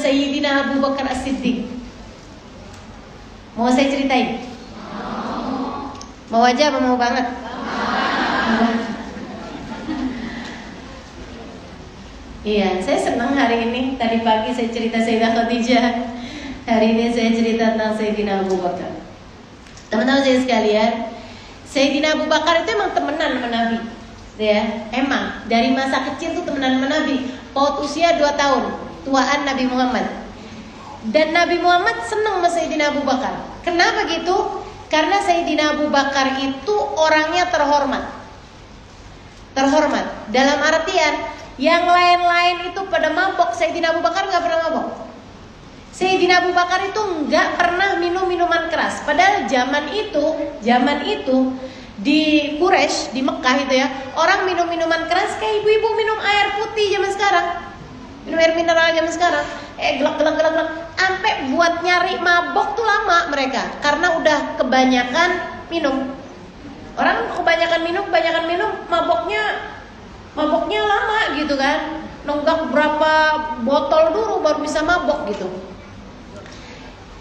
Sayyidina Abu Bakar As-Siddiq? Mau saya ceritain? Mau aja apa mau banget? Iya, saya senang hari ini. Tadi pagi saya cerita Sayyidah Khadijah. Hari ini saya cerita tentang Sayyidina Abu Bakar. Teman-teman saya sekalian, Sayyidina Abu Bakar itu emang temenan sama Nabi. Ya, emang dari masa kecil tuh temenan sama Nabi. Paut usia 2 tahun, tuaan Nabi Muhammad. Dan Nabi Muhammad senang sama Sayyidina Abu Bakar. Kenapa gitu? Karena Sayyidina Abu Bakar itu orangnya terhormat. Terhormat dalam artian yang lain-lain itu pada mabok, Sayyidina Abu Bakar nggak pernah mabok. Sayyidina Abu Bakar itu nggak pernah minum minuman keras. Padahal zaman itu di Quraisy, di Mekah itu ya, orang minum minuman keras kayak ibu-ibu minum air putih zaman sekarang, minum air mineral zaman sekarang, gelak, sampai buat nyari mabok tuh lama mereka, karena udah kebanyakan minum. Orang kebanyakan minum, maboknya lama gitu kan, nunggak berapa botol dulu baru bisa mabok gitu.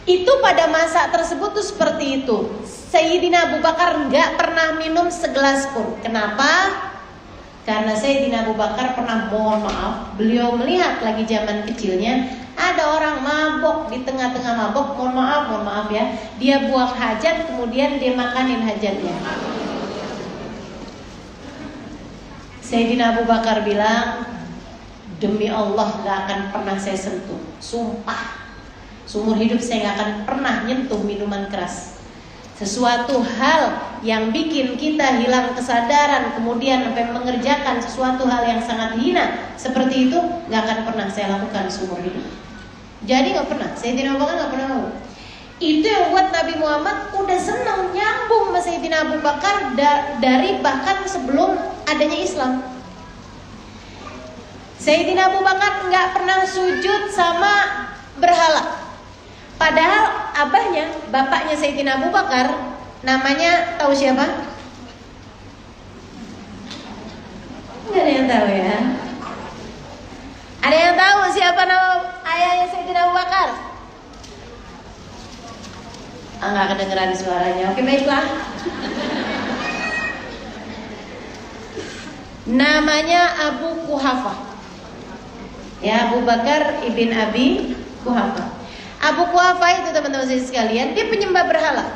Itu pada masa tersebut tuh seperti itu. Sayyidina Abu Bakar nggak pernah minum segelas pun. Kenapa? Karena Sayyidina Abu Bakar pernah, mohon maaf, beliau melihat lagi zaman kecilnya ada orang mabok, di tengah-tengah mabok, mohon maaf ya, dia buang hajat kemudian dia makanin hajatnya. Sayyidina Abu Bakar bilang, demi Allah gak akan pernah saya sentuh, sumpah, seumur hidup saya gak akan pernah nyentuh minuman keras. Sesuatu hal yang bikin kita hilang kesadaran, kemudian sampai mengerjakan sesuatu hal yang sangat hina seperti itu, gak akan pernah saya lakukan seumur hidup. Jadi gak pernah, Sayyidina Abu Bakar gak pernah mau. Itu yang buat Nabi Muhammad udah senang nyambung sama Sayyidina Abu Bakar dari bahkan sebelum adanya Islam. Sayyidina Abu Bakar nggak pernah sujud sama berhala. Padahal abahnya, bapaknya Sayyidina Abu Bakar, namanya tahu siapa? Nggak ada yang tahu ya. Ada yang tahu siapa nama ayahnya Sayyidina Abu Bakar? Nggak kedengeran suaranya. Oke, baiklah. Namanya Abu Quhafah. Ya, Abu Bakar ibn Abi Quhafah. Abu Quhafah itu teman-teman saya sekalian, dia penyembah berhala.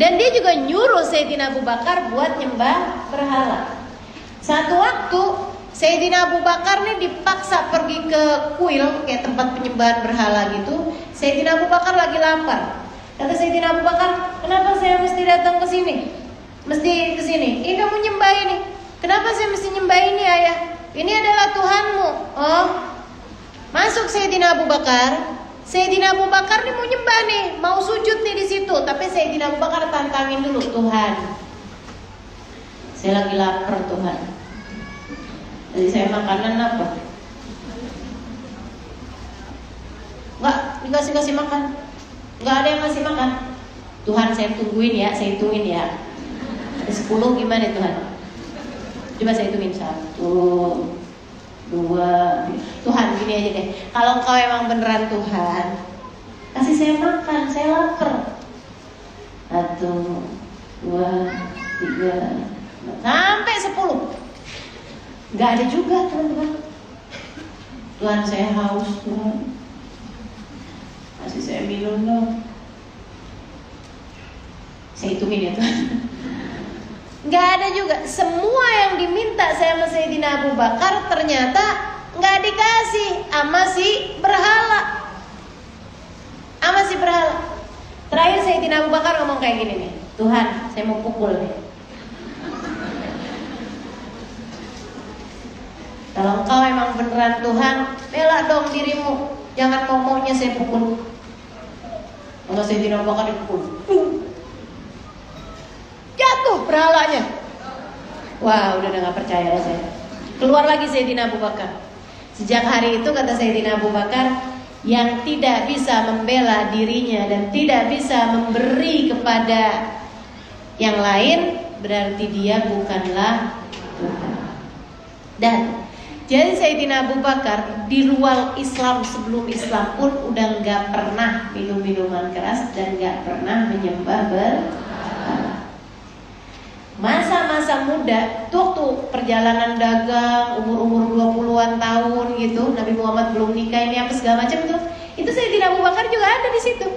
Dan dia juga nyuruh Sayyidina Abu Bakar buat nyembah berhala. Satu waktu Sayyidina Abu Bakar nih dipaksa pergi ke kuil, kayak tempat penyembahan berhala gitu. Sayyidina Abu Bakar lagi lapar. Kata Sayyidina Abu Bakar, kenapa saya mesti datang ke sini? Mesti ke sini. Ini kamu nyembah ini. Kenapa saya mesti nyembah ini, ayah? Ini adalah Tuhanmu. Oh, masuk Sayyidina Abu Bakar. Sayyidina Abu Bakar nih mau nyembah nih, mau sujud nih di situ. Tapi Sayyidina Abu Bakar tantangin dulu, Tuhan, saya lagi lapar Tuhan. Jadi saya makanan apa? Enggak dikasih makan. Enggak ada yang ngasih makan. Tuhan, saya tungguin ya, saya hitungin ya. Ada 10 gimana Tuhan? Coba saya hitungin 1, 2. Tuhan gini aja deh. Kalau kau emang beneran Tuhan, kasih saya makan, saya lapar. 1, 2, 3, sampai 10. Enggak ada juga teman-teman. Tuhan, saya haus Tuhan, kasih saya minum dong. Saya hitungin ya Tuhan. Nggak ada juga. Semua yang diminta saya sama Sayyidina Abu Bakar ternyata nggak dikasih sama si berhala. Sama si berhala. Terakhir Sayyidina Abu Bakar ngomong kayak gini nih, Tuhan, saya mau pukul nih. Kalau engkau emang beneran Tuhan, bela dong dirimu. Jangan ngomongnya saya pukul. Kalau Sayyidina Abu Bakar dipukul, jatuh berhalanya. Wah, udah gak percaya saya. Keluar lagi Sayyidina Abu Bakar. Sejak hari itu kata Sayyidina Abu Bakar, yang tidak bisa membela dirinya dan tidak bisa memberi kepada yang lain, berarti dia bukanlah Tuhan. Dan Jadi Sayyidina Abu Bakar di luar Islam, sebelum Islam pun udah nggak pernah minum minuman keras dan nggak pernah menyembah berhala. Masa-masa muda tuh waktu perjalanan dagang, umur 20-an tahun gitu, Nabi Muhammad belum nikah ini apa segala macam tuh, itu Sayyidina Abu Bakar juga ada di situ.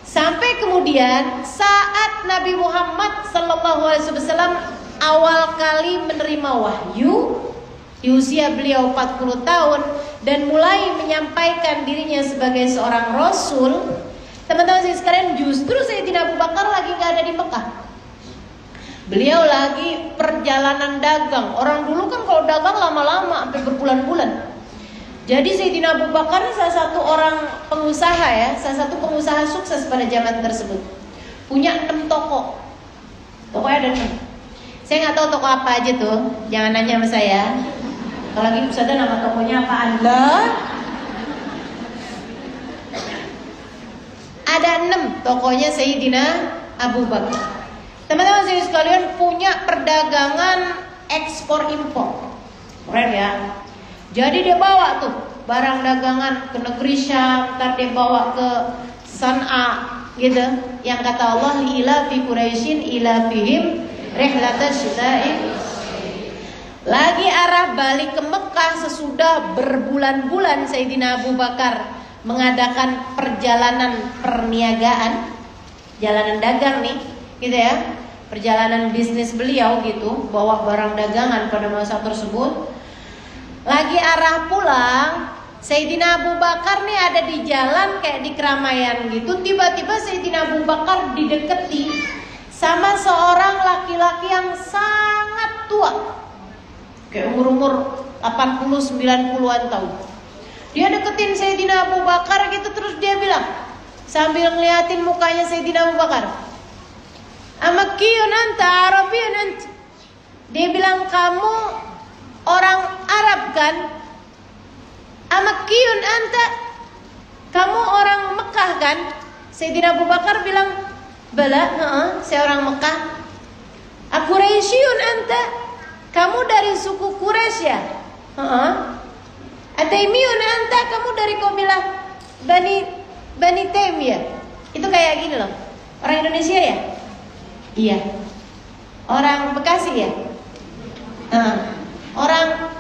Sampai kemudian saat Nabi Muhammad SAW awal kali menerima wahyu di usia beliau 40 tahun dan mulai menyampaikan dirinya sebagai seorang rasul, teman-teman sekalian, justru Sayyidina Abu Bakar lagi gak ada di Mekah. Beliau lagi perjalanan dagang. Orang dulu kan kalau dagang lama-lama sampai berbulan-bulan. Jadi Sayyidina Abu Bakar ini salah satu orang pengusaha ya, salah satu pengusaha sukses pada zaman tersebut. Punya 6 toko. Tokonya ada 6. Saya nggak tahu toko apa aja tuh, jangan nanya sama saya. Kalau lagi Ustazah nama tokonya apa Anda? Ada 6 tokonya Sayyidina Abu Bakar. Teman-teman sekalian, punya perdagangan ekspor impor. Keren ya. Jadi dia bawa tuh barang dagangan ke negeri Syam, ntar dia bawa ke San'a gitu. Yang kata Allah, li ila fi Quraisyin ila fihim rihlatash syita'i. Lagi arah balik ke Mekah sesudah berbulan-bulan Sayyidina Abu Bakar mengadakan perjalanan perniagaan, jalanan dagang nih, gitu ya, perjalanan bisnis beliau gitu, bawa barang dagangan pada masa tersebut. Lagi arah pulang, Sayyidina Abu Bakar nih ada di jalan kayak di keramaian gitu. Tiba-tiba Sayyidina Abu Bakar dideketi sama seorang laki-laki yang sangat tua, kayak umur 80-90an tahun. Dia deketin Sayyidina Abu Bakar gitu, terus dia bilang sambil ngeliatin mukanya Sayyidina Abu Bakar, "Amakkiyun anta, Arabiyyun anta." Dia bilang, "Kamu orang Arab kan? Amakkiyun anta, kamu orang Mekah kan?" Sayyidina Abu Bakar bilang, "Bala, saya orang Mekah." "Quraisyun anta, kamu dari suku Quraisy ya?" "Ataimiyun anta, kamu dari kabilah Bani Taim ya?" Itu kayak gini loh. Orang Indonesia ya? Iya. Orang Bekasi ya? Orang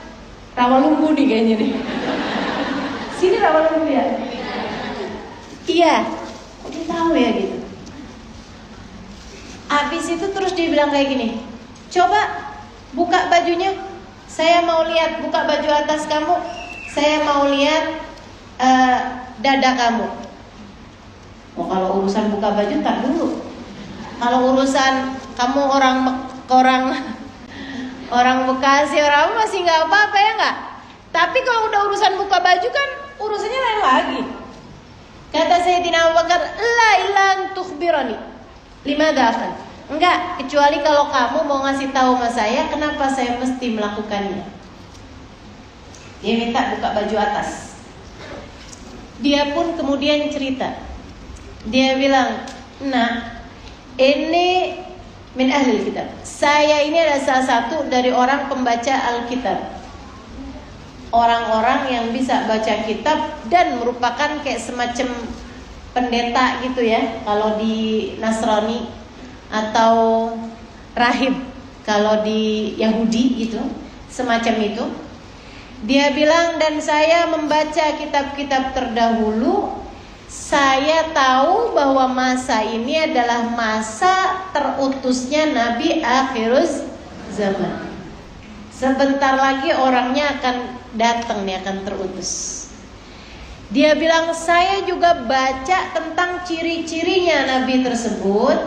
Rawalumbu nih kayaknya nih. Sini Rawalumbu ya? Iya. Kok dia tahu ya gitu. Habis itu terus dia bilang kayak gini, "Coba buka bajunya. Saya mau lihat, buka baju atas kamu. Saya mau lihat dada kamu." Oh, kalau urusan buka baju ntar dulu. Kalau urusan kamu orang Bekasi, orang apa masih nggak apa-apa ya nggak? Tapi kalau udah urusan buka baju kan urusannya lain lagi. Kata Sayyidina Abu Bakar, "La ilan tukhbirani lima dafan." Enggak, kecuali kalau kamu mau ngasih tahu sama saya kenapa saya mesti melakukannya. Dia minta buka baju atas. Dia pun kemudian cerita. Dia bilang, "Nah, ini min ahli kitab. Saya ini adalah salah satu dari orang pembaca Alkitab. Orang-orang yang bisa baca kitab dan merupakan kayak semacam pendeta gitu ya. Kalau di Nasrani atau rahib kalau di Yahudi gitu, semacam itu." Dia bilang, "Dan saya membaca kitab-kitab terdahulu. Saya tahu bahwa masa ini adalah masa terutusnya Nabi akhiruz zaman. Sebentar lagi orangnya akan datang nih, akan terutus." Dia bilang, "Saya juga baca tentang ciri-cirinya Nabi tersebut,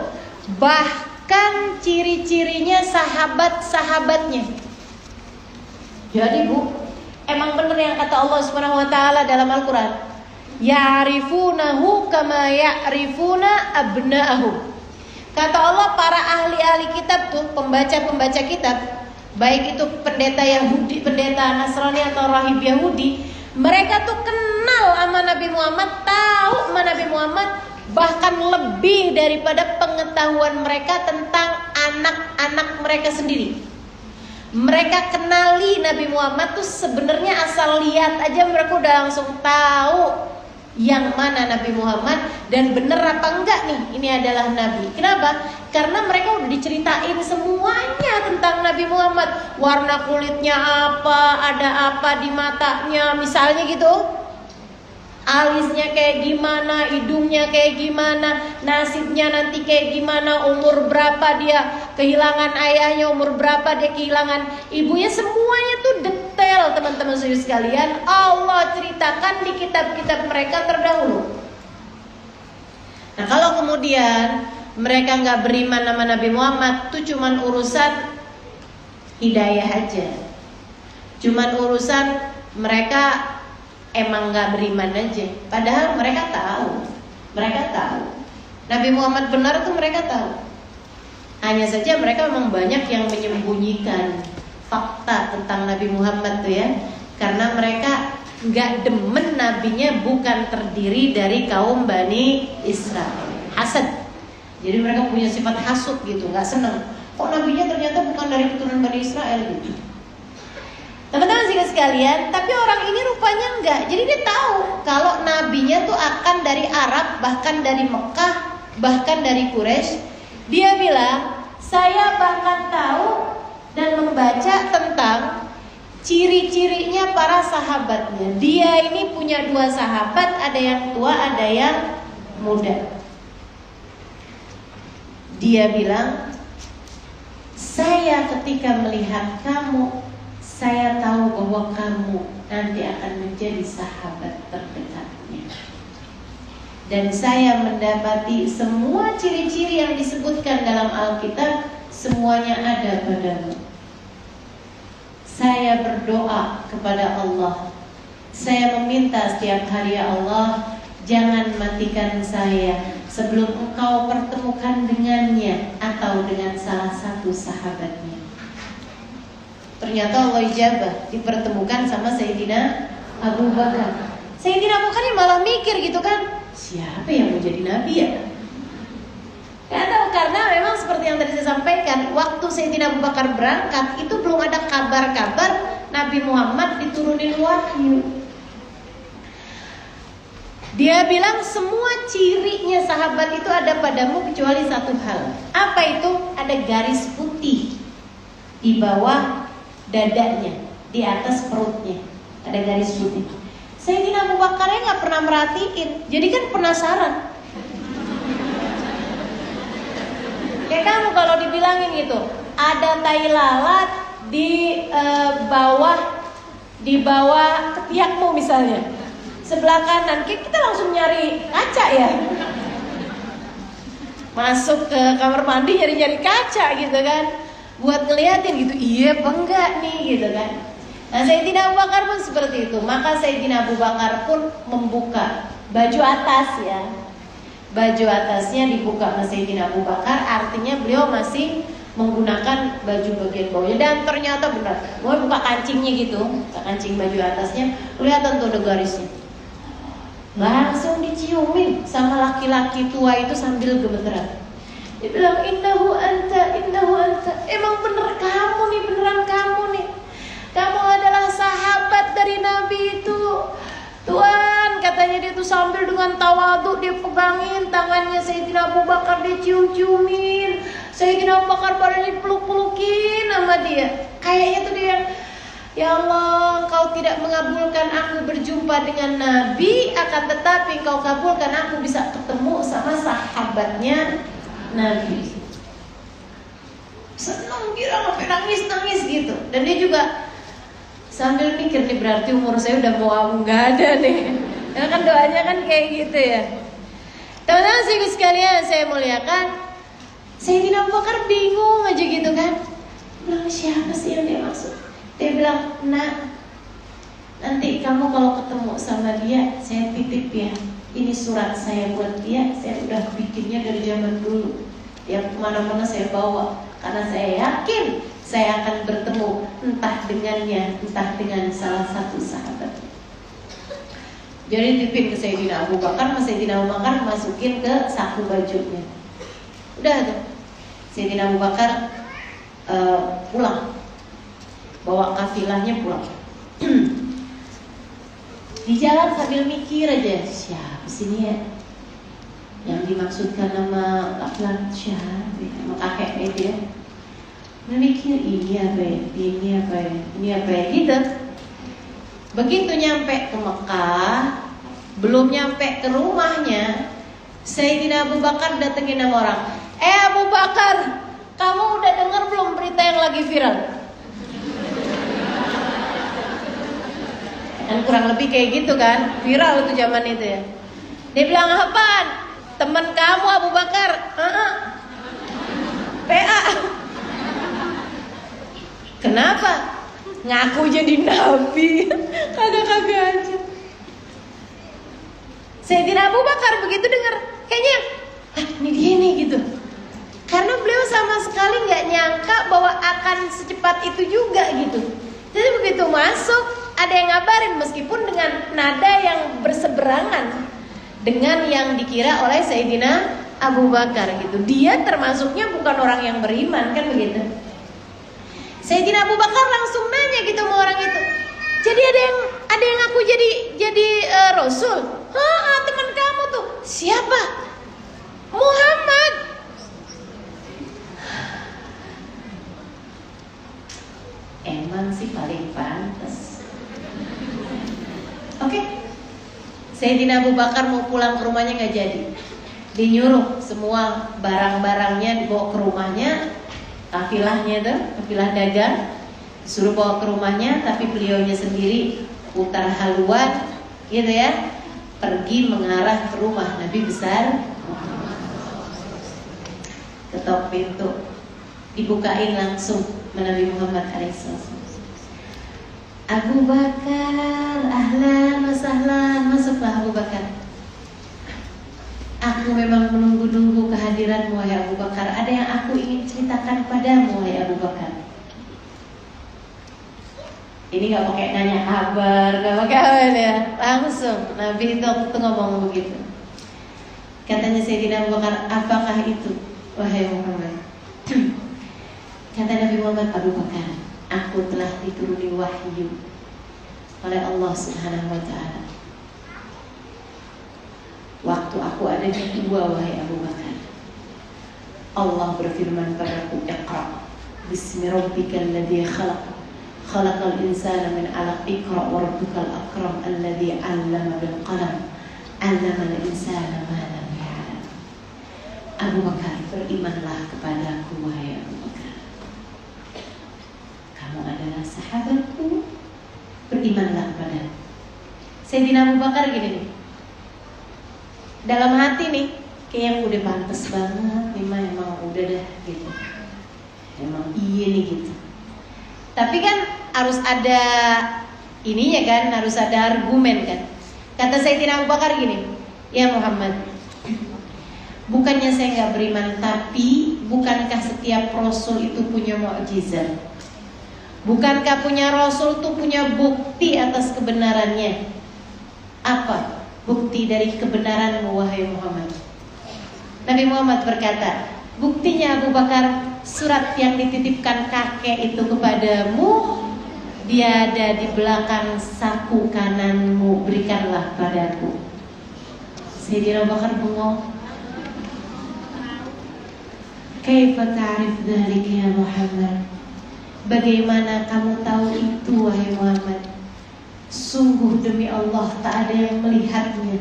bahkan ciri-cirinya sahabat-sahabatnya." Jadi Bu, emang benar yang kata Allah Subhanahu wa taala dalam Al-Qur'an, "Ya'rifunahu kama ya'rifuna abna'ahum." Kata Allah, para ahli-ahli kitab tuh, pembaca-pembaca kitab, baik itu pendeta Yahudi, pendeta Nasrani atau rahib Yahudi, mereka tuh kenal sama Nabi Muhammad, tahu sama Nabi Muhammad, bahkan lebih daripada pengetahuan mereka tentang anak-anak mereka sendiri. Mereka kenali Nabi Muhammad tuh sebenarnya asal lihat aja mereka udah langsung tahu yang mana Nabi Muhammad dan bener apa enggak nih ini adalah Nabi. Kenapa? Karena mereka udah diceritain semuanya tentang Nabi Muhammad. Warna kulitnya apa, ada apa di matanya, misalnya gitu. Alisnya kayak gimana, hidungnya kayak gimana, nasibnya nanti kayak gimana, umur berapa dia kehilangan ayahnya, umur berapa dia kehilangan ibunya, semuanya tuh detail teman-teman sekalian. Allah ceritakan di kitab-kitab mereka terdahulu. Nah kalau kemudian mereka nggak beriman sama Nabi Muhammad, tuh cuman urusan hidayah aja, cuman urusan mereka emang nggak beriman aja. Padahal mereka tahu Nabi Muhammad benar tuh mereka tahu. Hanya saja mereka memang banyak yang menyembunyikan fakta tentang Nabi Muhammad tuh ya, karena mereka nggak demen nabinya bukan terdiri dari kaum Bani Israel. Hasad. Jadi mereka punya sifat hasud gitu, nggak seneng. Kok nabinya ternyata bukan dari keturunan Bani Israel gitu. Teman-teman sekalian, tapi orang ini rupanya enggak. Jadi dia tahu kalau nabinya tuh akan dari Arab, bahkan dari Mekah, bahkan dari Quraisy. Dia bilang, saya bahkan tahu dan membaca tentang ciri-cirinya para sahabatnya. Dia ini punya 2 sahabat, ada yang tua, ada yang muda. Dia bilang, saya ketika melihat kamu, saya tahu bahwa kamu nanti akan menjadi sahabat terdekatnya. Dan saya mendapati semua ciri-ciri yang disebutkan dalam Alkitab, semuanya ada padamu. Saya berdoa kepada Allah. Saya meminta setiap hari, ya Allah, jangan matikan saya sebelum engkau pertemukan dengannya atau dengan salah satu sahabatnya. Ternyata Allah ijabah, dipertemukan sama Sayyidina Abu Bakar. Sayyidina Abu Bakar malah mikir gitu kan, siapa yang mau jadi nabi ya? Gak tahu, karena memang seperti yang tadi saya sampaikan, waktu Sayyidina Abu Bakar berangkat itu belum ada kabar-kabar Nabi Muhammad diturunin wahyu. Dia bilang semua cirinya sahabat itu ada padamu kecuali satu hal. Apa itu? Ada garis putih di bawah dadanya, di atas perutnya ada garis putih. Sayyidina Abu Bakarnya nggak pernah merhatiin, jadi kan penasaran. Kayak kamu kalau dibilangin gitu, ada tai lalat di bawah ketiakmu misalnya, sebelah kanan, kita langsung nyari kaca ya, masuk ke kamar mandi nyari-nyari kaca gitu kan, buat ngeliatin gitu, iya apa enggak nih gitu kan. Nah Sayyidina Abu Bakar pun seperti itu. Maka Sayyidina Abu Bakar pun membuka baju atas ya, baju atasnya dibuka sama Sayyidina Abu Bakar, artinya beliau masih menggunakan baju bagian bawahnya. Dan ternyata benar, gue buka kancingnya gitu, buka kancing baju atasnya, kelihatan tuh ada garisnya. Langsung diciumin sama laki-laki tua itu sambil gemeteran. Dia bilang, innahu anta, emang bener kamu nih, beneran kamu nih. Kamu adalah sahabat dari Nabi itu. Tuhan, katanya dia tuh sambil dengan tawadhu dia pegangin tangannya Sayyidina Abu Bakar, dia cium-ciumin. Sayyidina Abu Bakar baru dipeluk-pelukin sama dia. Kayaknya tuh dia, ya Allah, Engkau tidak mengabulkan aku berjumpa dengan Nabi, akan tetapi Engkau kabulkan aku bisa ketemu sama sahabatnya Nabi. Senang kira sampai nangis gitu. Dan dia juga sambil mikir nih, berarti umur saya udah mau nggak ada nih. Ya kan doanya kan kayak gitu ya. Teman-teman sekalian saya muliakan, Sayyidina Abu Bakar bingung aja gitu kan. Bilang siapa sih yang dia maksud? Dia bilang, nah nanti kamu kalau ketemu sama dia, saya titip ya, ini surat saya buat dia, saya udah bikinnya dari zaman dulu. Tiap kemana-mana saya bawa, karena saya yakin saya akan bertemu entah dengannya, entah dengan salah satu sahabat. Jadi titipin ke Sayyidina Abu Bakar, Sayyidina Abu Bakar masukin ke saku bajunya. Udah tuh, Sayyidina Abu Bakar pulang. bawa kafilahnya pulang. Di jalan sambil mikir aja, siapa sih ini ya yang dimaksudkan nama laki-laki, siapa sama kakek itu ya. Mikir ini apa ya, ini apa ya, ini apa ya gitu. Begitu nyampe ke Mekah, belum nyampe ke rumahnya, Sayyidina Abu Bakar datengin sama orang. Abu Bakar, kamu udah dengar belum berita yang lagi viral? Kan kurang lebih kayak gitu kan, viral itu zaman itu ya. Dia bilang, apaan? Temen kamu Abu Bakar? PA. Kenapa? Ngaku jadi nabi. Kagak-kagak aja. Sayyidina Abu Bakar begitu dengar, kayaknya, ini dia nih gitu. Karena beliau sama sekali nggak nyangka bahwa akan secepat itu juga gitu. Jadi begitu masuk, ada yang ngabarin meskipun dengan nada yang berseberangan dengan yang dikira oleh Sayyidina Abu Bakar gitu. Dia termasuknya bukan orang yang beriman kan begitu. Sayyidina Abu Bakar langsung nanya gitu sama orang itu. Jadi ada yang aku jadi Rasul? Teman kamu tuh siapa? Muhammad. Emang sih paling pantas. Oke. Sayyidina Abu Bakar mau pulang ke rumahnya nggak jadi. Dinyuruh semua barang-barangnya dibawa ke rumahnya, kafilahnya tuh, kafilah dagang, suruh bawa ke rumahnya, tapi beliaunya sendiri putar haluan, gitu ya, pergi mengarah ke rumah Nabi besar. Ketok pintu, dibukain langsung Nabi Muhammad SAW. Abu Bakar, ahlan wa sahlan, masuklah Abu Bakar. Aku memang menunggu-nunggu kehadiranmu, wahai Abu Bakar. Ada yang aku ingin ceritakan padamu, wahai Abu Bakar. Ini gak pakai nanya kabar, gak pakai apa ya, langsung Nabi itu ngomong begitu. Katanya Sayyidina Abu Bakar, apakah itu, wahai Muhammad? Kata Nabi Muhammad, Abu Bakar, aku telah dituruni wahyu oleh Allah Subhanahu wa ta'ala. Waktu aku ada di gua, wahai Abu Bakar, Allah berfirman padaku, Iqra bismi rabbikal ladzi khalaq, khalaqal insana min 'alaq, Iqra wa rabbukal akram alladzi 'allama bil qalam, 'allamal insana ma lam ya'lam. Abu Bakar, berimanlah kepadaku, wahai Abu Bakar. Kamu adalah sahabatku, berimanlah kepadaku. Sayyidina Abu Bakar gini nih, dalam hati nih, kayaknya udah pantas banget nih, emang udah dah gitu. Emang iya nih gitu. Tapi kan harus ada ininya kan, harus ada argumen kan. Kata Sayyidina Abu Bakar gini, ya Muhammad, bukannya saya nggak beriman, tapi bukankah setiap Rasul itu punya mukjizat? Bukankah punya Rasul itu punya bukti atas kebenarannya? Apa bukti dari kebenaranmu, wahai Muhammad? Nabi Muhammad berkata, buktinya Abu Bakar, surat yang dititipkan kakek itu kepadamu, dia ada di belakang saku kananmu, berikanlah padaku. Sayyidina Abu Bakar bengong. Kaifa ta'rif dzalika ya Muhammad? Bagaimana kamu tahu itu, wahai Muhammad? Sungguh demi Allah, tak ada yang melihatnya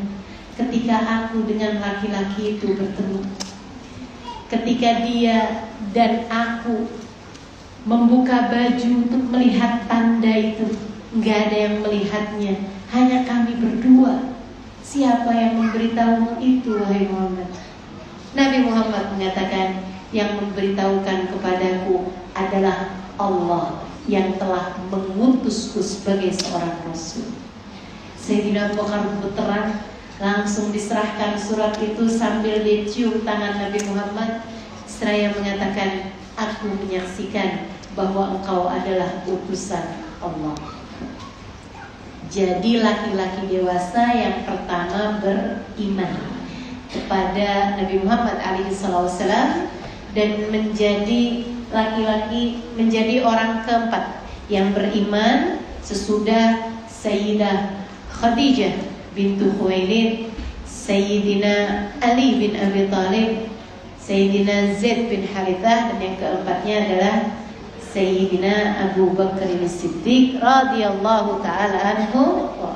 ketika aku dengan laki-laki itu bertemu. Ketika dia dan aku membuka baju untuk melihat tanda itu, nggak ada yang melihatnya, hanya kami berdua. Siapa yang memberitahumu itu, wahai Muhammad? Nabi Muhammad mengatakan, yang memberitahukan kepadaku adalah Allah yang telah mengutusku sebagai seorang Rasul. Sayyidina Abu Bakar berterang, langsung diserahkan surat itu sambil dicium tangan Nabi Muhammad, seraya mengatakan, aku menyaksikan bahwa engkau adalah utusan Allah. Jadi laki-laki dewasa yang pertama beriman kepada Nabi Muhammad SAW dan menjadi laki-laki, menjadi orang keempat yang beriman sesudah Sayyidah Khadijah bintu Khuwailid, Sayyidina Ali bin Abi Thalib, Sayyidina Zaid bin Harithah, dan yang keempatnya adalah Sayyidina Abu Bakar As-Siddiq radhiyallahu taala anhu wa